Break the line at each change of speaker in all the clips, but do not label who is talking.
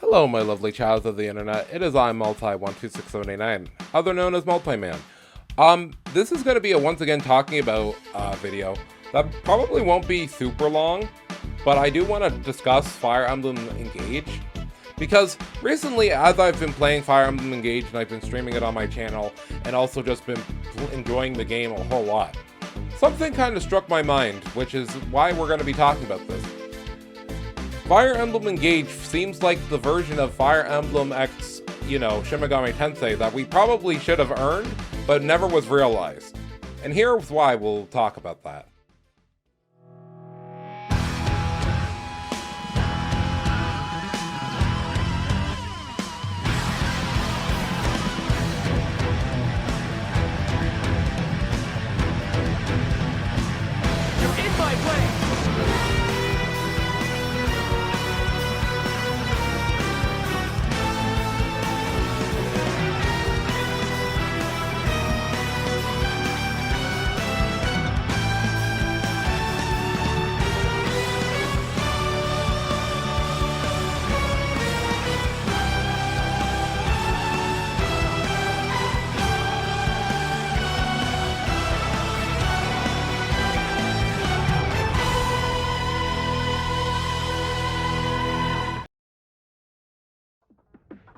Hello, my lovely child of the internet. It is I, Multi126789, other known as Multi-Man. This is going to be a once again talking about video that probably won't be super long, but I do want to discuss Fire Emblem Engage. Because recently, as I've been playing Fire Emblem Engage and I've been streaming it on my channel, and also just been enjoying the game a whole lot, something kind of struck my mind, which is why we're going to be talking about this. Fire Emblem Engage seems like the version of Fire Emblem X, Shin Megami Tensei that we probably should have earned, but never was realized. And here's why we'll talk about that.
You're in my way!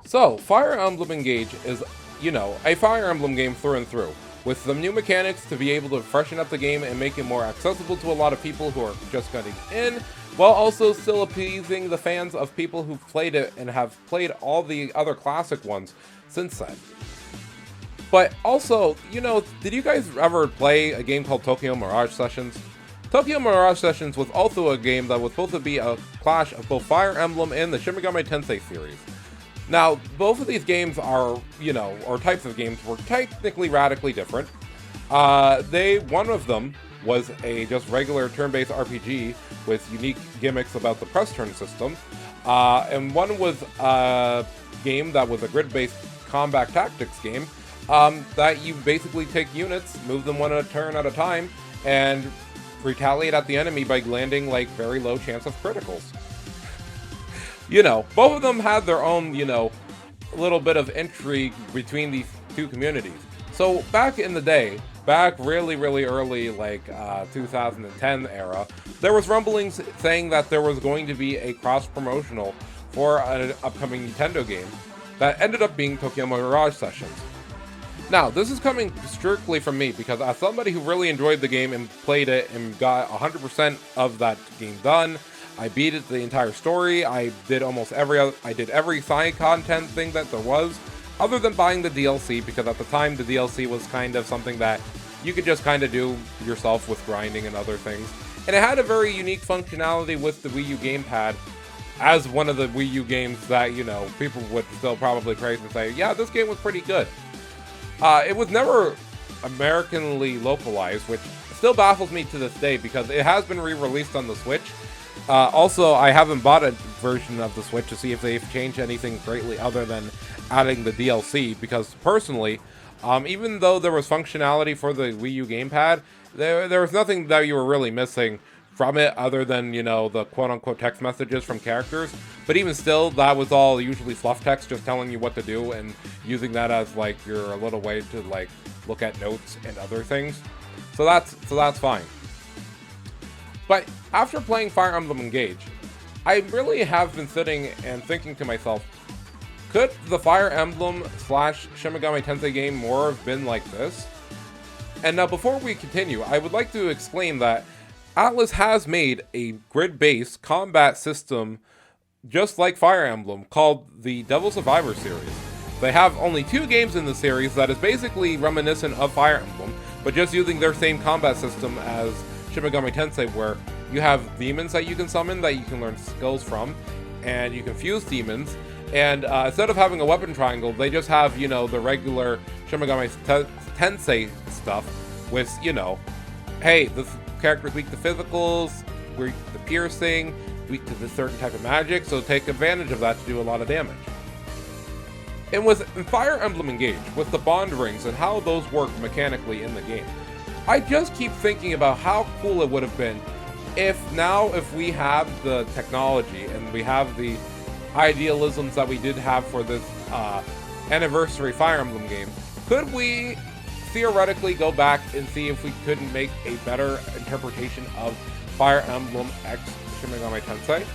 So, Fire Emblem Engage is, a Fire Emblem game through and through, with some new mechanics to be able to freshen up the game and make it more accessible to a lot of people who are just getting in, while also still appeasing the fans of people who've played it and have played all the other classic ones since then. But also, did you guys ever play a game called Tokyo Mirage Sessions? Tokyo Mirage Sessions was also a game that was supposed to be a clash of both Fire Emblem and the Shin Megami Tensei series. Now, both of these games are, or types of games, were technically radically different. One of them was a just regular turn-based RPG with unique gimmicks about the press turn system. And one was a game that was a grid-based combat tactics game that you basically take units, move them one at a turn at a time, and retaliate at the enemy by landing, very low chance of criticals. Both of them had their own, little bit of intrigue between these two communities. So back in the day, back really early, 2010 era, there was rumblings saying that there was going to be a cross-promotional for an upcoming Nintendo game that ended up being Tokyo Mirage Sessions. Now, this is coming strictly from me because as somebody who really enjoyed the game and played it and got 100% of that game done, I beat it the entire story. I did every side content thing that there was, other than buying the DLC, because at the time the DLC was kind of something that you could just kind of do yourself with grinding and other things. And it had a very unique functionality with the Wii U gamepad as one of the Wii U games that, people would still probably praise and say, yeah, this game was pretty good. It was never Americanly localized, which still baffles me to this day because it has been re-released on the Switch. Also, I haven't bought a version of the Switch to see if they've changed anything greatly other than adding the DLC, because personally, even though there was functionality for the Wii U gamepad, there was nothing that you were really missing from it other than, the quote-unquote text messages from characters. But even still, that was all usually fluff text, just telling you what to do and using that as, your little way to, look at notes and other things. So that's fine. But after playing Fire Emblem Engage, I really have been sitting and thinking to myself, could the Fire Emblem / Shin Megami Tensei game more have been like this? And now before we continue, I would like to explain that Atlus has made a grid-based combat system just like Fire Emblem called the Devil Survivor series. They have only 2 games in the series that is basically reminiscent of Fire Emblem, but just using their same combat system as Shin Megami Tensei, where you have demons that you can summon that you can learn skills from, and you can fuse demons, and instead of having a weapon triangle, they just have, the regular Shin Megami Tensei stuff with, hey, this character's weak to physicals, weak to piercing, weak to this certain type of magic, so take advantage of that to do a lot of damage. And with Fire Emblem Engage, with the bond rings and how those work mechanically in the game, I just keep thinking about how cool it would have been if we have the technology and we have the idealisms that we did have for this anniversary Fire Emblem game, could we theoretically go back and see if we couldn't make a better interpretation of Fire Emblem X Shin Megami Tensei?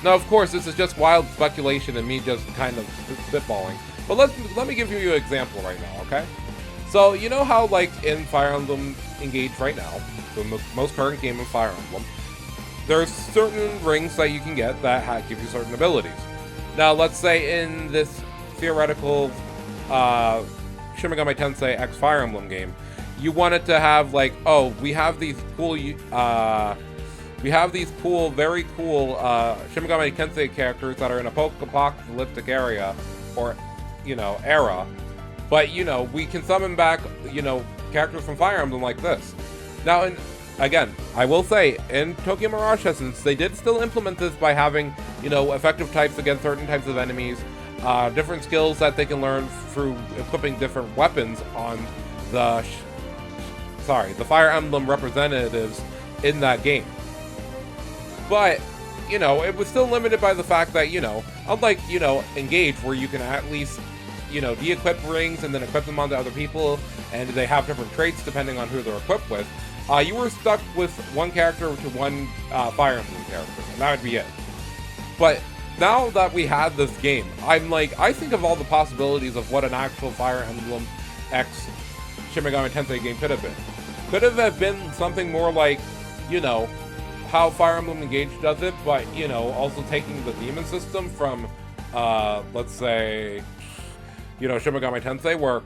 Now, of course, this is just wild speculation and me just kind of spitballing, but let me give you an example right now, okay? So, you know how, like, in Fire Emblem Engage right now, the most current game in Fire Emblem, there's certain rings that you can get that give you certain abilities. Now, let's say in this theoretical Shin Megami Tensei X Fire Emblem game, you wanted to have, like, oh, we have these cool, very cool Shin Megami Tensei characters that are in a post-apocalyptic area, or, you know, era, but, you know, we can summon back, you know, characters from Fire Emblem like this. Now, again, I will say, in Tokyo Mirage Essence, they did still implement this by having, you know, effective types against certain types of enemies, different skills that they can learn through equipping different weapons on the Fire Emblem representatives in that game. But, you know, it was still limited by the fact that, you know, unlike, you know, Engage, where you can at least, you know, de-equip rings and then equip them onto other people, and they have different traits depending on who they're equipped with, you were stuck with one character to one Fire Emblem character, and that would be it. But now that we had this game, I think of all the possibilities of what an actual Fire Emblem X Shin Megami Tensei game could have been. Could have been something more like, you know, how Fire Emblem Engage does it, but, you know, also taking the demon system from, let's say, you know, Shin Megami Tensei, where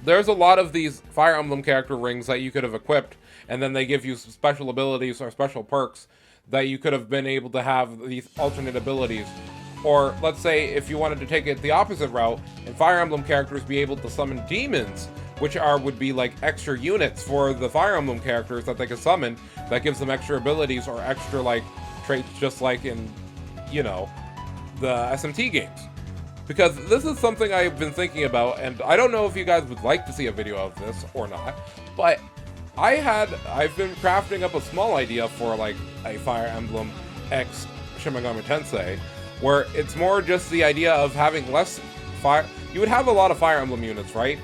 there's a lot of these Fire Emblem character rings that you could have equipped, and then they give you special abilities or special perks that you could have been able to have these alternate abilities. Or, let's say, if you wanted to take it the opposite route, and Fire Emblem characters be able to summon demons, which would be like extra units for the Fire Emblem characters that they can summon, that gives them extra abilities or extra, like, traits, just like in, you know, the SMT games. Because this is something I've been thinking about, and I don't know if you guys would like to see a video of this or not, but I've been crafting up a small idea for, like, a Fire Emblem X Shin Megami Tensei, where it's more just the idea of having less fire. You would have a lot of Fire Emblem units, right?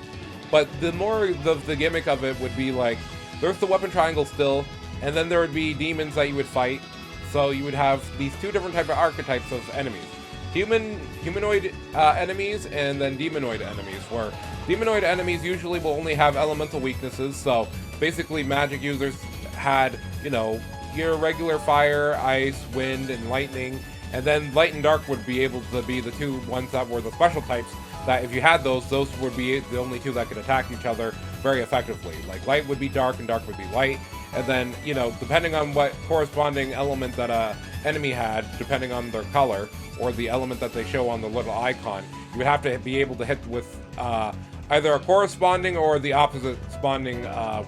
But the more the gimmick of it would be, like, there's the weapon triangle still, and then there would be demons that you would fight. So you would have these two different type of archetypes of enemies. Humanoid enemies, and then demonoid enemies, where demonoid enemies usually will only have elemental weaknesses, so basically magic users had, you know, your regular fire, ice, wind, and lightning, and then light and dark would be able to be the two ones that were the special types, that if you had those would be the only two that could attack each other very effectively. Like, light would be dark and dark would be light, and then, you know, depending on what corresponding element that a enemy had, depending on their color, or the element that they show on the little icon, you would have to be able to hit with either a corresponding or the opposite responding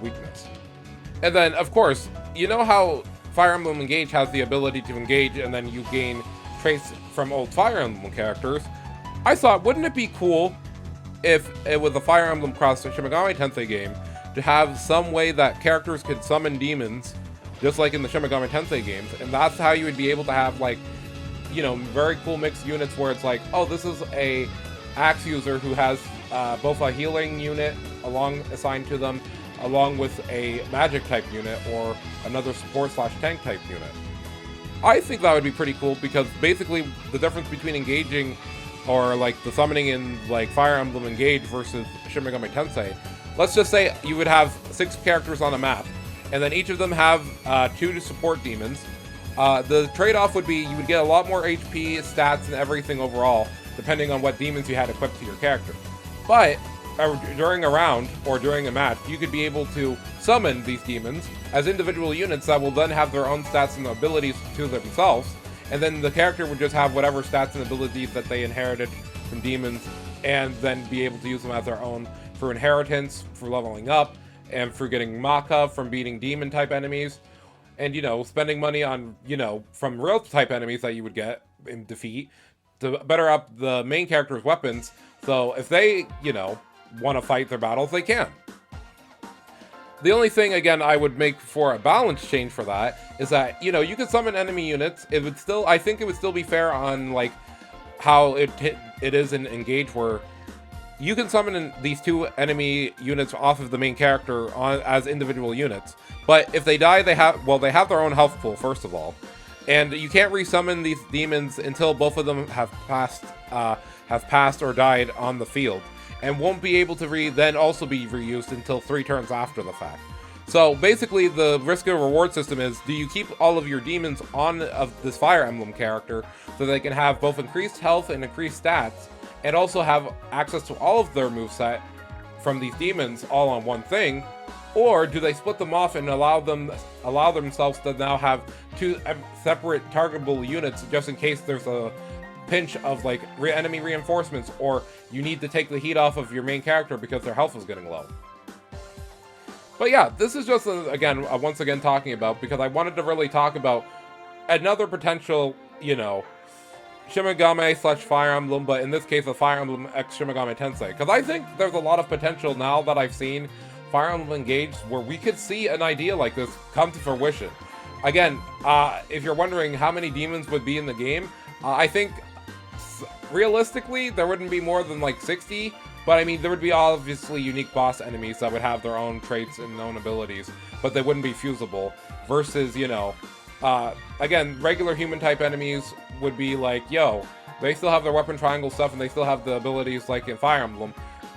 weakness. And then, of course, you know how Fire Emblem Engage has the ability to engage and then you gain traits from old Fire Emblem characters. I thought, wouldn't it be cool if it was a Fire Emblem Cross Shin Megami Tensei game to have some way that characters could summon demons, just like in the Shin Megami Tensei games, and that's how you would be able to have, like, you know, very cool mixed units where it's like, oh, this is a axe user who has both a healing unit assigned to them, along with a magic type unit or another support / tank type unit. I think that would be pretty cool, because basically the difference between engaging or, like, the summoning in, like, Fire Emblem Engage versus Shin Megami Tensei, let's just say you would have 6 characters on a map, and then each of them have 2 to support demons. The trade-off would be you would get a lot more HP, stats, and everything overall, depending on what demons you had equipped to your character. But during a round, or during a match, you could be able to summon these demons as individual units that will then have their own stats and abilities to themselves, and then the character would just have whatever stats and abilities that they inherited from demons, and then be able to use them as their own for inheritance, for leveling up, and for getting Maka from beating demon-type enemies. And, you know, spending money on, you know, from real type enemies that you would get in defeat to better up the main character's weapons. So if they, you know, want to fight their battles, they can. The only thing, again, I would make for a balance change for that is that, you know, you could summon enemy units. It would still, I think it would still be fair on, like, how it is in Engage, where you can summon these 2 enemy units off of the main character as individual units. But if they die, they have their own health pool, first of all. And you can't resummon these demons until both of them have passed or died on the field, and won't be able to then also be reused until 3 turns after the fact. So basically, the risk and reward system is: do you keep all of your demons on of this Fire Emblem character so they can have both increased health and increased stats, and also have access to all of their moveset from these demons all on one thing? Or do they split them off and allow themselves to now have 2 separate targetable units, just in case there's a pinch of like enemy reinforcements, or you need to take the heat off of your main character because their health is getting low? But yeah, this is just once again talking about, because I wanted to really talk about another potential, you know, Shimigami/Fire Emblem, but in this case a Fire Emblem X Shimigami Tensei, because I think there's a lot of potential now that I've seen Fire Emblem Engage where we could see an idea like this come to fruition. Again, if you're wondering how many demons would be in the game, I think realistically there wouldn't be more than like 60, but I mean there would be obviously unique boss enemies that would have their own traits and own abilities, but they wouldn't be fusible, versus, you know, again, regular human type enemies would be like, yo, they still have their weapon triangle stuff and they still have the abilities like in Fire Emblem,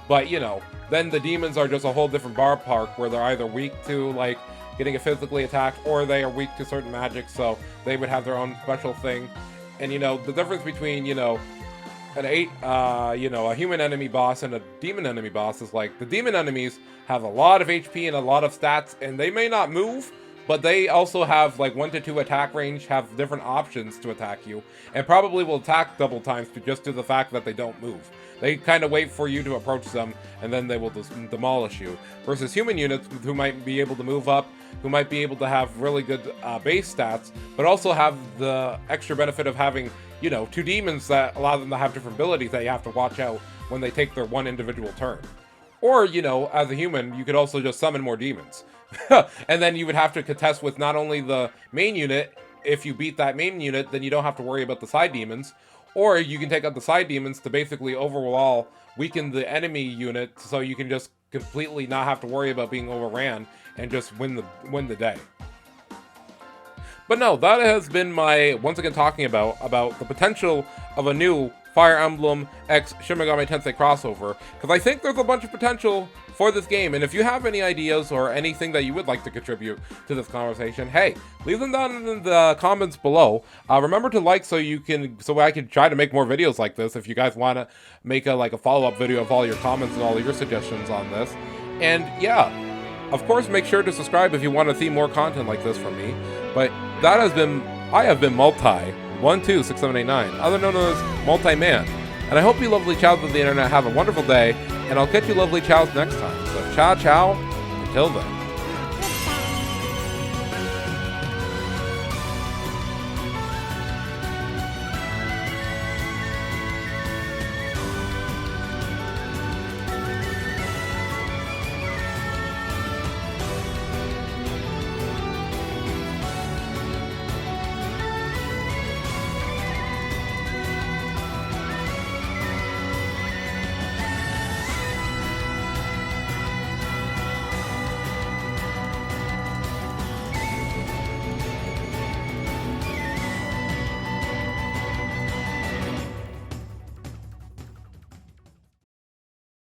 but you know, then the demons are just a whole different ballpark where they're either weak to like getting physically attacked, or they are weak to certain magic, so they would have their own special thing. And you know, the difference between, you know, a human enemy boss and a demon enemy boss is like, the demon enemies have a lot of HP and a lot of stats, and they may not move, but they also have like 1 to 2 attack range, have different options to attack you, and probably will attack double times just to the fact that they don't move. They kind of wait for you to approach them, and then they will just demolish you. Versus human units who might be able to move up, who might be able to have really good base stats, but also have the extra benefit of having, you know, 2 demons that allow them to have different abilities that you have to watch out when they take their one individual turn. Or, you know, as a human, you could also just summon more demons. And then you would have to contest with not only the main unit. If you beat that main unit, then you don't have to worry about the side demons. Or you can take out the side demons to basically overall weaken the enemy unit, so you can just completely not have to worry about being overran and just win the day. But no, that has been my, once again, talking about the potential of a new Fire Emblem X Shimigami Tensei crossover, because I think there's a bunch of potential for this game. And if you have any ideas or anything that you would like to contribute to this conversation, hey, leave them down in the comments below. Remember to like so I can try to make more videos like this. If you guys want to make a follow-up video of all your comments and all your suggestions on this. And yeah, of course, make sure to subscribe if you want to see more content like this from me. But I have been Multi126789, other known as Multi-Man. And I hope you lovely chows of the internet have a wonderful day, and I'll catch you lovely chows next time. So ciao, ciao, until then.